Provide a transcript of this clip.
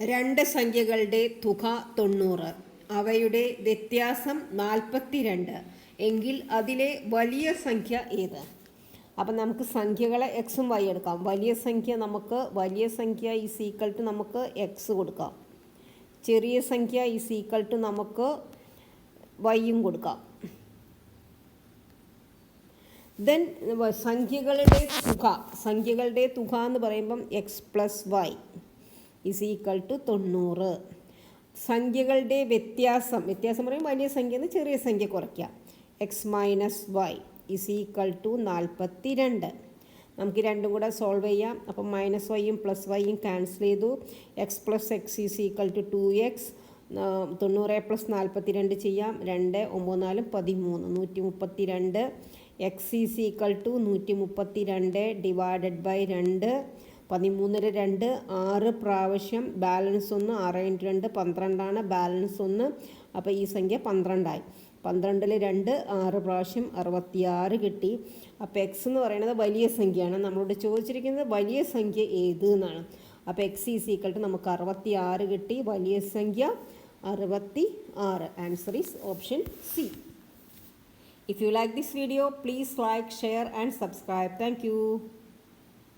രണ്ട് സംഖ്യകളുടെ തുക 90, അവയുടെ വ്യത്യാസം 42 എങ്കിൽ അതിലെ വലിയ സംഖ്യ ഏത്? അപ്പം നമുക്ക് സംഖ്യകളെ എക്സും വൈ എടുക്കാം. വലിയ സംഖ്യ ഈസ് ഈക്വൽ ടു നമുക്ക് എക്സ് കൊടുക്കാം. ചെറിയ സംഖ്യ ഈസ് ഈക്വൽ ടു നമുക്ക് വൈയും കൊടുക്കാം. ദെൻ സംഖ്യകളുടെ തുക എന്ന് പറയുമ്പം x plus y is equal to 90. സംഖ്യകളുടെ വ്യത്യാസം പറയുമ്പോൾ വലിയ സംഖ്യ ചെറിയ സംഖ്യ കുറയ്ക്കുക. X minus y is equal to 42. നമുക്ക് രണ്ടും കൂടെ സോൾവ് ചെയ്യാം. അപ്പം മൈനസ് വൈയും പ്ലസ് വൈയും ക്യാൻസൽ ചെയ്തു. X plus x is equal to 2x. 90 plus 42 ചെയ്യാം. 2 9 4 13 132. X is equal to 132 divided by 2. 13 2 6 പ്രാവശ്യം ബാലൻസ് 1 6 × 2 12 ബാലൻസ് 1. അപ്പോൾ ഈ സംഖ്യ 12 12 2 6 പ്രാവശ്യം 66 കിട്ടി. അപ്പോൾ എക്സ് എന്ന് പറയുന്നത് വലിയ സംഖ്യയാണ്. നമ്മളോട് ചോദിച്ചിരിക്കുന്നത് വലിയ സംഖ്യ ഏത് എന്നാണ്. അപ്പോൾ എക്സ് ഈസ് ഈക്വൽ ടു നമുക്ക് 66 കിട്ടി. വലിയ സംഖ്യ 66. Answer is option C. If you like this video, please like, share and subscribe. Thank you.